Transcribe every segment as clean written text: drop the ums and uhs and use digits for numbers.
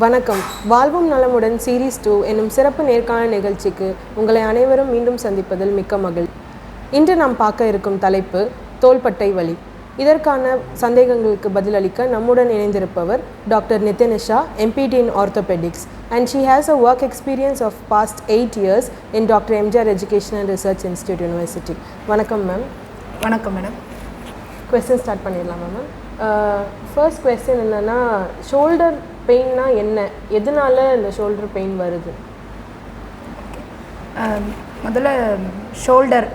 வணக்கம். வாழ்வும் நலமுடன் சீரீஸ் 2 என்னும் சிறப்பு நேர்காணல் நிகழ்ச்சிக்கு உங்களை அனைவரும் மீண்டும் சந்திப்பதில் மிக்க மகிழ்ச்சி. இன்று நாம் பார்க்க இருக்கும் தலைப்பு தோள்பட்டை வலி. இதற்கான சந்தேகங்களுக்கு பதிலளிக்க நம்முடன் இணைந்திருப்பவர் doctor நிதினிஷா, MPD in Orthopedics, and she has a work experience of past 8 years in Dr.M.G.R. Education and Research Institute University. வணக்கம் மேம். வணக்கம் மேடம். கொஸ்டின் ஸ்டார்ட் பண்ணிடலாமா மேம்? ஃபர்ஸ்ட் கொஸ்டின் என்னென்னா, ஷோல்டர் பெயின்னா என்ன, எதனால இந்த ஷோல்டர் பெயின் வருது? முதல்ல ஷோல்டர்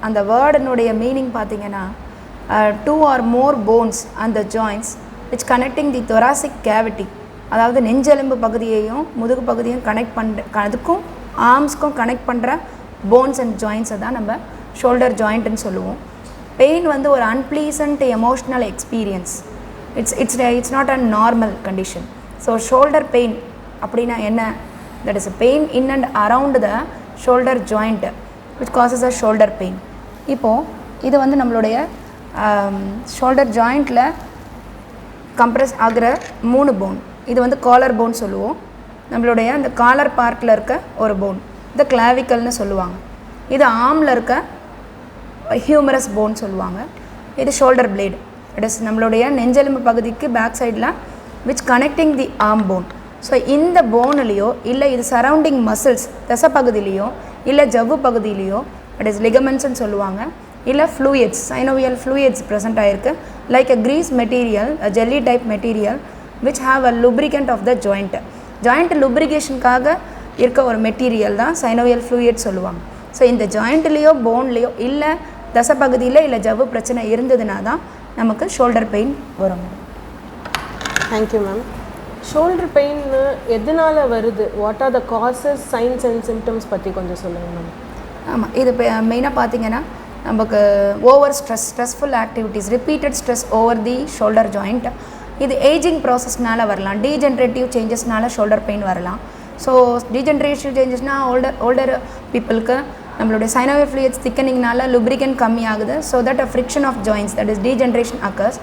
அந்த வேர்டினுடைய மீனிங் பார்த்தீங்கன்னா, 2 or more bones and the joints which connecting the thoracic cavity, அதாவது நெஞ்செலும்பு பகுதியையும் முதுகு பகுதியும் கனெக்ட் பண்ணுற, அதுக்கும் ஆர்ம்ஸ்க்கும் கனெக்ட் பண்ணுற போன்ஸ் அண்ட் ஜாயின்ஸை தான் நம்ம ஷோல்டர் ஜாயிண்ட்டுன்னு சொல்லுவோம். பெயின் வந்து ஒரு unpleasant emotional experience. It's not a normal condition. So shoulder pain அப்படின்னா என்ன? That is a pain in and around the shoulder joint which causes a shoulder pain. இப்போது இது வந்து நம்மளுடைய ஷோல்டர் ஜாயிண்ட்டில் கம்ப்ரெஸ் ஆகிற 3 போன். இது வந்து காலர் போன் சொல்லுவோம். நம்மளுடைய அந்த காலர் பார்ட்டில் இருக்க ஒரு போன், இது கிளாவிக்கல்னு சொல்லுவாங்க. இது ஆர்மில் இருக்க ஹியூமரஸ் போன் சொல்லுவாங்க. இது ஷோல்டர் பிளேடு. இட் இஸ் நம்மளுடைய நெஞ்செலும்பு பகுதிக்கு பேக் சைடில் which connecting the arm bone. So இந்த போன்லேயோ இல்லை இது சரௌண்டிங் மசில்ஸ் தசை பகுதியிலையோ இல்லை ஜவ்வு பகுதியிலையோ இட் இஸ் லிகமெண்ட்ஸ்ன்னு சொல்லுவாங்க. இல்லை ஃப்ளூயிட்ஸ், சைனோவியல் ஃப்ளூயிட்ஸ் ப்ரெசென்ட் ஆகிருக்கு, like a grease material, a jelly type material which have a lubricant of the joint லுப்ரிகேஷனுக்காக இருக்க ஒரு மெட்டீரியல் தான் சைனோவியல் ஃப்ளூயிட் சொல்லுவாங்க. ஸோ இந்த ஜாயிண்ட்லேயோ போன்லேயோ இல்லை தசை பகுதியில் இல்லை ஜவ்வு பிரச்சனை இருந்ததுனா தான் நமக்கு ஷோல்டர் பெயின் வரும். Thank you ma'am. ஷோல்டர் பெயின் எதனால் வருது? What are the causes, signs and symptoms பற்றி கொஞ்சம் சொல்லுங்கள் மேம். ஆமாம், இது மெயினாக பார்த்தீங்கன்னா நமக்கு over stressful activities, repeated stress over the shoulder joint. இது ஏஜிங் ப்ராசஸ்னால வரலாம், டீஜென்ரேட்டிவ் சேஞ்சஸ்னால ஷோல்டர் பெயின் வரலாம். ஸோ டீஜென்ரேட்டிவ் சேஞ்சஸ்னால் ஓல்டர் பீப்புளுக்கு நம்மளுடைய சைனோவியல் ஃப்ளூயிட்ஸ் திக்கனிங்னால லுப்ரிகன் கம்மி ஆகுது. So that a friction of joints, that is degeneration occurs.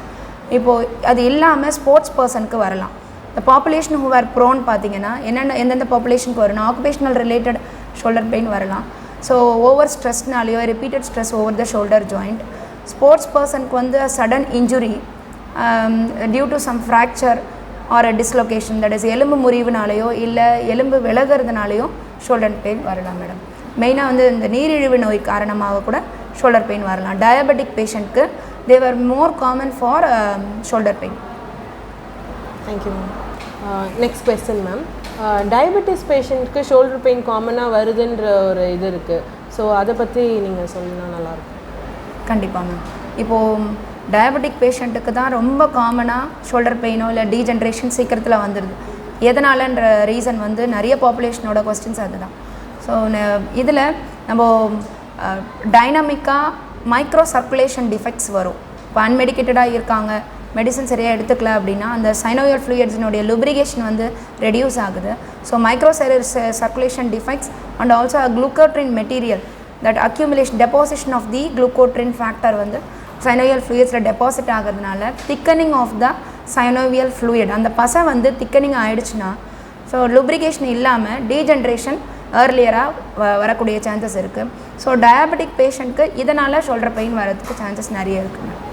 இப்போது அது இல்லாமல் ஸ்போர்ட்ஸ் பர்சனுக்கு வரலாம். இந்த பாப்புலேஷன் ஹூ ஆர் ப்ரோன் பார்த்தீங்கன்னா எந்தெந்த பாப்புலேஷனுக்கு வரணும், ஆக்குபேஷனல் ரிலேட்டட் ஷோல்டர் பெயின் வரலாம். ஸோ ஓவர் ஸ்ட்ரெஸ்னாலேயோ repeated stress over the shoulder joint. Sports பர்சனுக்கு வந்து sudden injury due to some fracture or dislocation, that is எலும்பு முறிவுனாலேயோ இல்லை எலும்பு விலகிறதுனாலையோ ஷோல்டர் பெயின் வரலாம் மேடம். மெயினாக வந்து இந்த நீரிழிவு நோய் காரணமாக கூட ஷோல்டர் பெயின் வரலாம். டயபெட்டிக் பேஷண்ட்க்கு they were more common for shoulder pain. Thank you ma'am. Next question ma'am. Diabetes பேஷண்ட்க்கு ஷோல்டர் பெயின் காமனாக வருதுன்ற ஒரு இது இருக்குது. ஸோ அதை பற்றி நீங்கள் சொல்லினா நல்லாயிருக்கும். கண்டிப்பாக மேம். இப்போது டயபெட்டிக் பேஷண்ட்டுக்கு தான் ரொம்ப காமனாக ஷோல்டர் பெயினோ இல்லை டீஜென்ரேஷன் சீக்கிரத்தில் வந்துடுது. எதனாலன்ற ரீசன் வந்து நிறைய பாப்புலேஷனோட கொஸ்டின்ஸ் அதுதான். ஸோ இதில் நம்ம டைனமிக்காக மைக்ரோ சர்க்குலேஷன் டிஃபெக்ட்ஸ் வரும். இப்போ அன்மெடிக்கேட்டடாக இருக்காங்க, மெடிசன் சரியாக எடுத்துக்கல அப்படின்னா அந்த சைனோவியல் ஃப்ளூயிட்ஸினுடைய லுப்ரிகேஷன் வந்து ரெடியூஸ் ஆகுது. So micro circulation defects and also குளுக்கோட்ரின் material, that accumulation deposition of the குளுக்கோட்ரின் ஃபேக்டர் வந்து சைனோவியல் ஃப்ளூயிட்ஸில் டெபாசிட் ஆகிறதுனால thickening of the synovial fluid, அந்த பசை வந்து திக்கனிங் ஆகிடுச்சுன்னா ஸோ லுப்ரிகேஷன் இல்லாமல் டீஜென்ரேஷன் ஏர்லியராக வரக்கூடிய சான்சஸ் இருக்குது. ஸோ டயபெட்டிக் பேஷண்ட்க்கு இதனால் ஷோல்டர் பெயின் வரதுக்கு சான்சஸ் நிறைய இருக்குது மேம்.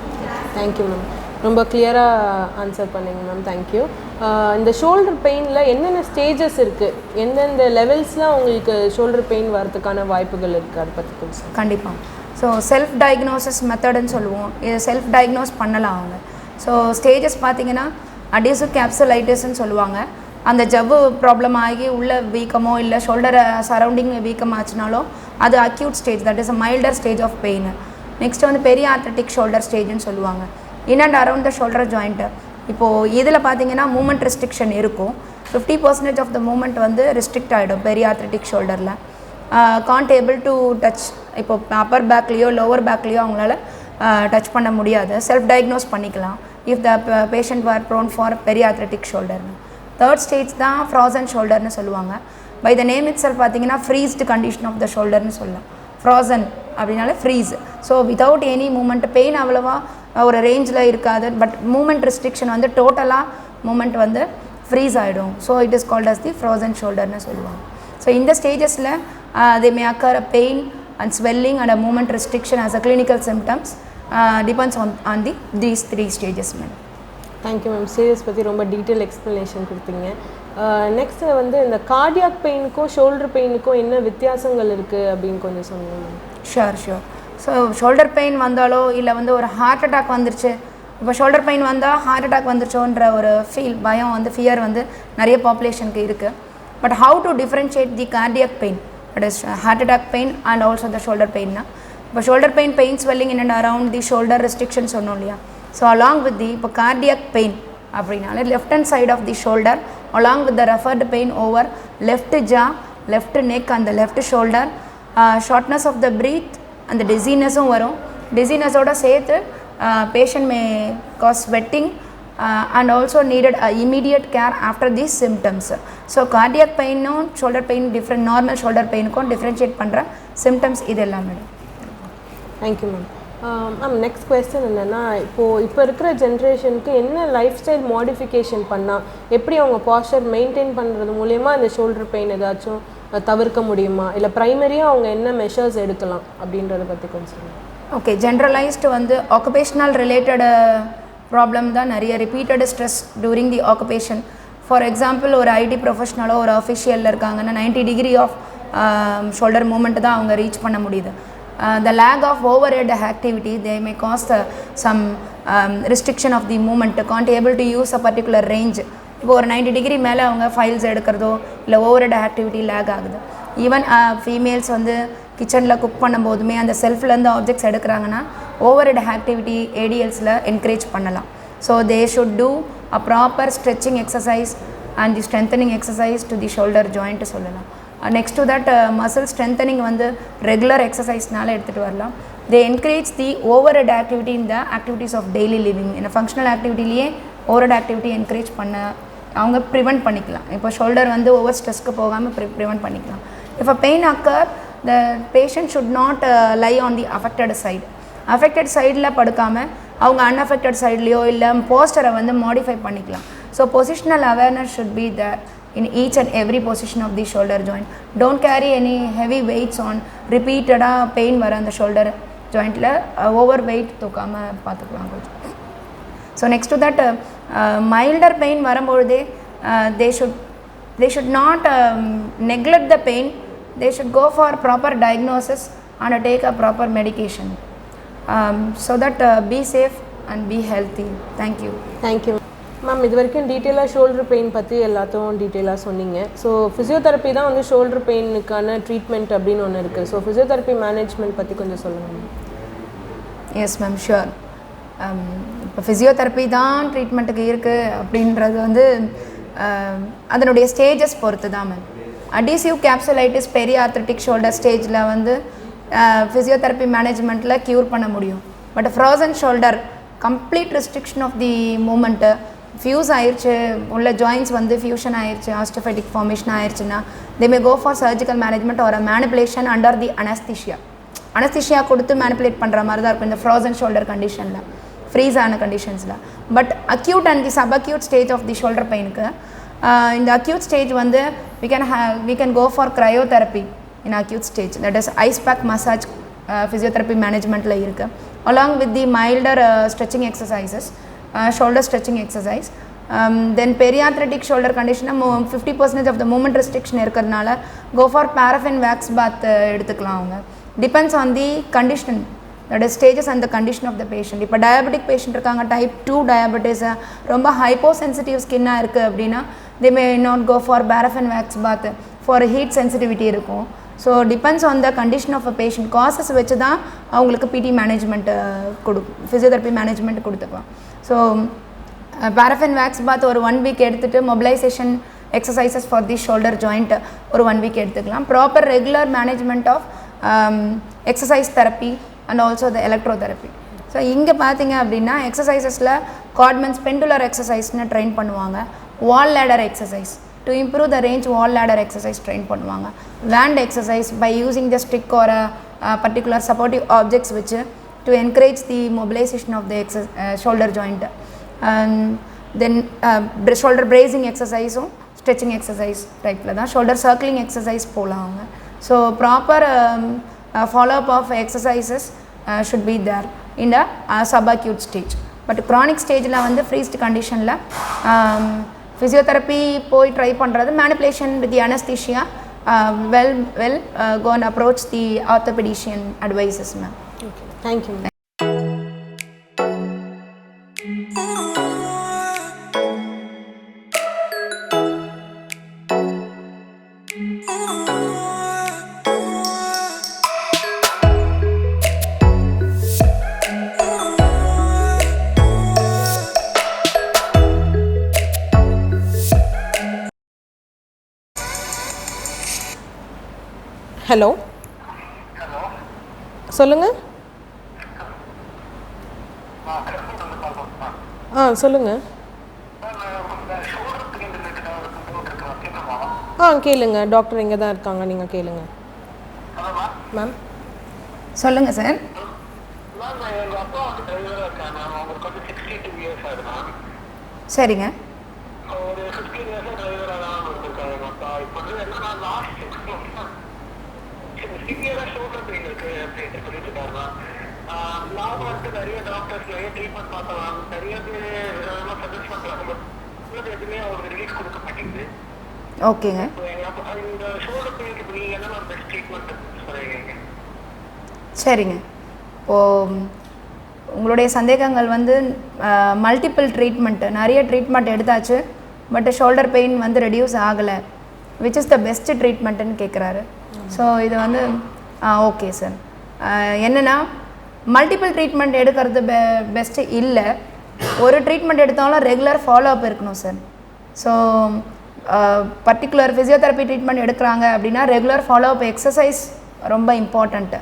Thank you ma'am. ரொம்ப கிளியராக ஆன்சர் பண்ணிங்க மேம். தேங்க்யூ. இந்த ஷோல்டர் பெயினில் என்னென்ன ஸ்டேஜஸ் இருக்குது, எந்தெந்த லெவல்ஸ்லாம் உங்களுக்கு ஷோல்டர் பெயின் வரதுக்கான வாய்ப்புகள் இருக்குது, அதை பற்றி கொஞ்சம். கண்டிப்பாக. ஸோ செல்ஃப் டயக்னோசிஸ் மெத்தடுன்னு சொல்லுவோம். இது செல்ஃப் டயக்னோஸ் பண்ணலாம் அவங்க. ஸோ ஸ்டேஜஸ் பார்த்தீங்கன்னா அடிசிவ் கேப்சுலைட்டிஸ்ன்னு சொல்லுவாங்க. அந்த ஜவ்வு ப்ராப்ளம் ஆகி உள்ள வீக்கமோ இல்லை ஷோல்டர் சரௌண்டிங் வீக்கம் ஆச்சுனாலோ அது acute stage, that is a milder stage of pain. Next வந்து பெரிய ஆர்த்தட்டிக் ஷோல்டர் ஸ்டேஜ்னு சொல்லுவாங்க. In and around the shoulder joint. இப்போது இதில் பார்த்தீங்கன்னா மூமெண்ட் ரெஸ்ட்ரிக்ஷன் இருக்கும். 50% ஆஃப் த மூமெண்ட் வந்து ரெஸ்ட்ரிக்ட் ஆகிடும் பெரிய ஆர்த்தட்டிக் ஷோல்டரில். Can't able to touch. இப்போ அப்பர் பேக்லேயோ லோவர் பேக்லேயோ அவங்களால டச் பண்ண முடியாது. செல்ஃப் டயக்னோஸ் பண்ணிக்கலாம் if the patient are prone for பெரிய ஆர்த்தட்டிக் ஷோல்டர்னு. தேர்ட் ஸ்டேஜ் தான் ஃப்ராசன் ஷோல்டர்னு சொல்லுவாங்க. By the name itself பார்த்தீங்கன்னா ஃப்ரீஸ்டு கண்டிஷன் ஆஃப் த ஷோல்டர்னு சொல்லலாம். ஃப்ராசன் அப்படின்னாலே freeze. So without any movement, pain அவ்வளோவா ஒரு ரேஞ்சில் இருக்காது, பட் மூமெண்ட் ரெஸ்ட்ரிக்ஷன் வந்து டோட்டலாக மூமெண்ட் வந்து ஃப்ரீஸ் ஆகிடும். So it is called as the frozen ஷோல்டர்னு சொல்லுவாங்க. ஸோ இந்த ஸ்டேஜஸில் they may occur a pain and swelling and a movement restriction as a clinical symptoms. Depends on these 3 stages, madam. Thank you ma'am. Serious பற்றி ரொம்ப detail explanation கொடுத்தீங்க. Next வந்து இந்த cardiac பெயினுக்கும் shoulder பெயினுக்கும் என்ன வித்தியாசங்கள் இருக்குது அப்படின்னு கொஞ்சம் சொல்லுங்கள் ma'am. Sure. So shoulder pain வந்தாலோ இல்லை வந்து ஒரு ஹார்ட் அட்டாக் வந்துருச்சு, இப்போ ஷோல்டர் பெயின் வந்தால் ஹார்ட் அட்டாக் வந்துருச்சோன்ற ஒரு பயம் வந்து ஃபியர் வந்து நிறைய பாப்புலேஷனுக்கு இருக்குது. But how to differentiate the cardiac pain, that is heart attack pain and also the shoulder பெயின்னா, இப்போ shoulder pain swelling in and around the shoulder restriction சொன்னோம் இல்லையா. ஸோ அலாங் வித் தி இப்போ கார்டியாக் பெயின் அப்படின்னாலே left hand side of the shoulder along with the referred pain over left jaw, left neck and the left shoulder, shortness of the breath and the dizziness-um varum. Dizziness oda சேர்த்து patient may cause sweating and also needed immediate care after these symptoms. So cardiac pain and shoulder pain different, normal shoulder pain ko differentiate பண்ற symptoms இதெல்லாம் madam. Thank you ma'am. Ma'am next question என்னென்னா, இப்போ இருக்கிற ஜென்ரேஷனுக்கு என்ன life style modification பண்ணால் எப்படி அவங்க பாஸ்டர் மெயின்டைன் பண்ணுறது மூலயமா இந்த ஷோல்டர் பெயின் ஏதாச்சும் தவிர்க்க முடியுமா, இல்லை ப்ரைமரியாக அவங்க என்ன மெஷர்ஸ் எடுக்கலாம் அப்படின்றத பற்றி கொஞ்சம் சொல்லுங்கள். ஓகே, ஜென்ரலைஸ்டு வந்து ஆக்குபேஷனல் ரிலேட்டட் ப்ராப்ளம் தான் நிறைய repeated stress during the occupation. For example ஒரு ஐடி ப்ரொஃபஷனலோ ஒரு அஃபிஷியலில் இருக்காங்கன்னா 90 டிகிரி ஆஃப் ஷோல்டர் மூமெண்ட் தான் அவங்க ரீச் பண்ண முடியுது. The lag of overhead activity, they may cause some restriction of the movement, can't able to use a particular range. இப்போ ஒரு 90 degree மேலே அவங்க ஃபைல்ஸ் எடுக்கிறதோ இல்லை ஓவர்ஹெட் ஆக்டிவிட்டி லேக் ஆகுது. ஈவன் ஃபீமேல்ஸ் வந்து கிச்சனில் குக் பண்ணும்போதுமே அந்த செல்ஃப்லேருந்து ஆப்ஜெக்ட்ஸ் எடுக்கிறாங்கன்னா ஓவர்ஹெட் ஆக்டிவிட்டி ஏடிஎல்ஸில் என்கரேஜ் பண்ணலாம். So they should do a proper stretching exercise and the strengthening exercise to the shoulder joint சொல்லலாம். Next to that muscle strengthening வந்து ரெகுலர் எக்ஸசைஸ்னால எடுத்துகிட்டு வரலாம். They encourage the overhead activity in the activities of daily living. இந்த functional ஆக்டிவிட்டிலேயே overhead activity encourage பண்ண அவங்க prevent பண்ணிக்கலாம். இப்போ ஷோல்டர் வந்து ஓவர் ஸ்ட்ரெஸ்க்கு போகாமல் ப்ரிவெண்ட் பண்ணிக்கலாம். If a pain occur, the patient should not lie on the affected side. Affected சைடில் படுக்காமல் அவங்க அன்அஃபெக்டட் சைட்லேயோ இல்லை போஸ்டரை வந்து மாடிஃபை பண்ணிக்கலாம். So positional awareness should be there in each and every position of the shoulder joint. Don't carry any heavy weights on repeated pain வர அந்த shoulder jointல over weight தூக்காம பார்த்துக்கலாம் கொஞ்சம். So next to that milder pain வரும்போதே they should not neglect the pain. They should go for proper diagnosis and take a proper medication so that be safe and be healthy. Thank you. Thank you ma'am. இது வரைக்கும் டீட்டெயிலாக shoulder pain பற்றி எல்லாத்தையும் டீட்டெயிலாக சொன்னீங்க. So physiotherapy தான் வந்து shoulder பெயினுக்கான treatment அப்படின்னு ஒன்று இருக்குது. ஸோ ஃபிசியோதெரப்பி மேனேஜ்மெண்ட் பற்றி கொஞ்சம் சொல்லுங்கள் மேம். Yes ma'am, sure. இப்போ ஃபிசியோதெரப்பி தான் ட்ரீட்மெண்ட்டுக்கு இருக்குது அப்படின்றது வந்து அதனுடைய ஸ்டேஜஸ் பொறுத்து தான் ma'am. Adhesive capsulitis periarthritic shoulder ஸ்டேஜில் வந்து ஃபிசியோதெரப்பி மேனேஜ்மெண்ட்டில் க்யூர் பண்ண முடியும். But frozen shoulder complete restriction of the movement, fuse ஆயிடுச்சு, உள்ள ஜாயின்ஸ் வந்து ஃபியூஷன் ஆயிடுச்சு, ஆஸ்டோஃபைட்டிக் ஃபார்மேஷன் ஆயிடுச்சுன்னா they may go for surgical management ஒரு மேனிப்புலேஷன் அண்டர் தி அனஸ்தீஷியா கொடுத்து மேனிப்புலேட் பண்ணுற மாதிரி தான் இருக்கும் இந்த ஃப்ரோசன் ஷோல்டர் கண்டிஷனில், ஃப்ரீஸ் ஆன கண்டிஷன்ஸில். But acute and the sub acute stage of the shoulder பெயினுக்கு இந்த அக்யூட் ஸ்டேஜ் வந்து we can go for cryotherapy in acute stage, that is ice pack massage physiotherapy managementல இருக்கு, along with the milder stretching exercises, shoulder stretching exercise. Then periarthritic shoulder condition 50% of the movement restriction இருக்கிறதுனால go for paraffin wax bath எடுத்துக்கலாம் அவங்க. Depends on the condition, that is stages and the condition of the patient. இப்போ diabetic patient இருக்காங்க, type 2 diabetes, ரொம்ப hyposensitive skin-ஆ இருக்குது அப்படின்னா they may not go for paraffin wax bath for heat sensitivity இருக்கும். So depends on the condition of a patient, causes வச்சு தான் அவங்களுக்கு PT management physiotherapy management கொடுத்துக்கலாம். ஸோ பேரஃபின் வேக்ஸ் பாத் ஒரு 1 week எடுத்துகிட்டு mobilisation exercises for the shoulder joint ஒரு 1 week எடுத்துக்கலாம். Proper regular management of exercise therapy and also the electro therapy. So இங்கே பார்த்தீங்க அப்படின்னா எக்ஸசைசஸில் காட்மன்ஸ் பெண்டுலர் எக்ஸசைஸ்னு ட்ரெயின் பண்ணுவாங்க, wall ladder exercise to improve the range, wall ladder exercise train பண்ணுவாங்க, wand exercise by using the stick or a particular supportive objects which to encourage the mobilization of the shoulder joint. Then shoulder bracing எக்ஸசைஸும் stretching exercise டைப்பில் தான் shoulder circling exercise போகலாம் அவங்க. So proper follow up of exercises should be there in a subacute stage. But chronic ஸ்டேஜில் வந்து freezed கண்டிஷனில் physiotherapy போய் try பண்ணுறது, manipulation with the anaesthesia, well go and approach the orthopedician advices, ma'am. Okay, thank you. Hello சொல்லுங்க. சொல்லுங்க. கேளுங்க, doctor இங்கே தான் இருக்காங்க, நீங்கள் கேளுங்க. மேம் சொல்லுங்கள் சார். சரிங்க. நிறைய டாக்டர்ஸ் நிறைய ட்ரீட்மெண்ட் பார்த்தலாம், நிறைய பேர் சஜஸ்ட் பண்ணுறாங்க, எதுவுமே அவங்களுக்கு ரிலீஃப் கொடுக்க மாட்டேங்குது. ஓகேங்க. இந்த ஷோல்டர் பெயினுக்கு நீங்கள் என்ன பெஸ்ட் ட்ரீட்மெண்ட் சொல்லுவீங்க? சரிங்க. இப்போது உங்களுடைய சந்தேகங்கள் வந்து மல்டிபிள் ட்ரீட்மெண்ட்டு, நிறைய ட்ரீட்மெண்ட் எடுத்தாச்சு, பட் ஷோல்டர் பெயின் வந்து ரெடியூஸ் ஆகலை, விச் இஸ் த பெஸ்ட்டு ட்ரீட்மெண்ட்டுன்னு கேட்குறாரு. ஸோ இது வந்து ஓகே சார். என்னென்னா மல்டிபிள் ட்ரீட்மெண்ட் எடுக்கிறது பெஸ்ட்டு இல்லை. ஒரு ட்ரீட்மெண்ட் எடுத்தாலும் ரெகுலர் ஃபாலோ அப் இருக்கணும் sir. So particular physiotherapy treatment எடுக்கிறாங்க அப்படின்னா ரெகுலர் ஃபாலோ அப் எக்ஸசைஸ் ரொம்ப இம்பார்ட்டண்ட்டு.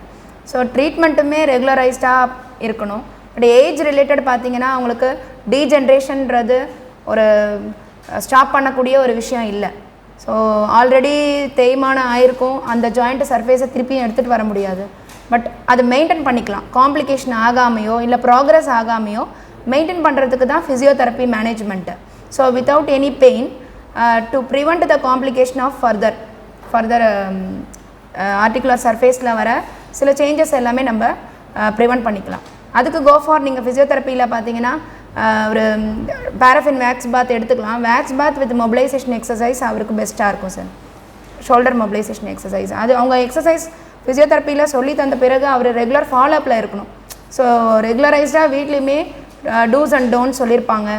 ஸோ ட்ரீட்மெண்ட்டுமே ரெகுலரைஸ்டாக இருக்கணும். பட் ஏஜ் ரிலேட்டட் பார்த்திங்கன்னா அவங்களுக்கு டீஜென்ரேஷன்றது ஒரு ஸ்டாப் பண்ணக்கூடிய ஒரு விஷயம் இல்லை. ஸோ ஆல்ரெடி தேய்மானம் ஆயிருக்கும், அந்த ஜாயிண்ட் சர்ஃபேஸை திருப்பியும் எடுத்துகிட்டு வர முடியாது. பட் அது மெயின்டைன் பண்ணிக்கலாம், காம்ப்ளிகேஷன் ஆகாமையோ இல்லை ப்ராக்ரஸ் ஆகாமையோ மெயின்டைன் பண்ணுறதுக்கு தான் physiotherapy management. So without any pain to prevent the complication of further articular சர்ஃபேஸில் வர சில சேஞ்சஸ் எல்லாமே நம்ம ப்ரிவெண்ட் பண்ணிக்கலாம். அதுக்கு கோ ஃபார் நீங்கள் ஃபிசியோதெரப்பியில் பார்த்தீங்கன்னா ஒரு பேரஃபின் வேக்ஸ் பாத் எடுத்துக்கலாம். Wax bath with mobilisation exercise அவருக்கு பெஸ்ட்டாக இருக்கும் சார். ஷோல்டர் மொபிலைசேஷன் எக்ஸசைஸ் அது அவங்க எக்ஸசைஸ் ஃபிசியோதெரப்பியில் சொல்லி தந்த பிறகு அவர் ரெகுலர் ஃபாலோஅப்பில் இருக்கணும். ஸோ ரெகுலரைஸ்டாக வீட்லேயுமே டூஸ் அண்ட் டோன்ட் சொல்லியிருப்பாங்க.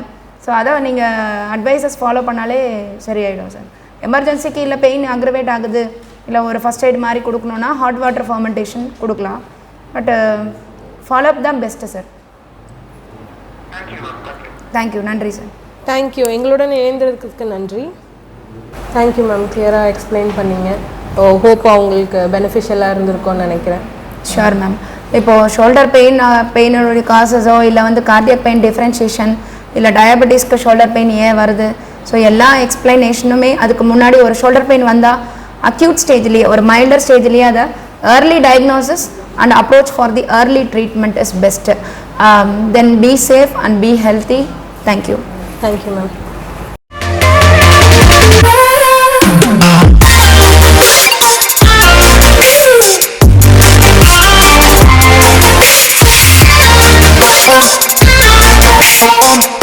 ஸோ அதை நீங்கள் அட்வைசஸ் ஃபாலோ பண்ணாலே சரியாயிடும் சார். எமர்ஜென்சிக்கு இல்லை பெயின் அக்ரவேட் ஆகுது, இல்லை ஒரு ஃபஸ்ட் எய்ட் மாதிரி கொடுக்கணுன்னா ஹாட் வாட்டர் ஃபர்மெண்டேஷன் கொடுக்கலாம். பட் ஃபாலோஅப் தான் பெஸ்ட்டு சார். தேங்க்யூ. நன்றி சார். தேங்க்யூ. எங்களுடன் இணைந்ததுக்கு நன்றி. தேங்க்யூ மேம், கிளியராக எக்ஸ்பிளைன் பண்ணிங்க. ஹோப் அவங்களுக்கு பெனிஃபிஷியலாக இருந்திருக்கும்னு நினைக்கிறேன். Sure ma'am. இப்போது ஷோல்டர் பெயினுடைய காசஸோ இல்லை வந்து கார்டியக் பெயின் டிஃப்ரென்ஷியேஷன் இல்லை டயபெட்டிஸ்க்கு ஷோல்டர் பெயின் ஏன் வருது, ஸோ எல்லா எக்ஸ்பிளனேஷனுமே அதுக்கு முன்னாடி ஒரு ஷோல்டர் பெயின் வந்தால் அக்யூட் ஸ்டேஜ்லேயே ஒரு மைல்டர் ஸ்டேஜ்லேயே அதை early diagnosis and approach for the early treatment is best. Then be safe and be healthy. Thank you. Thank you ma'am. Oh,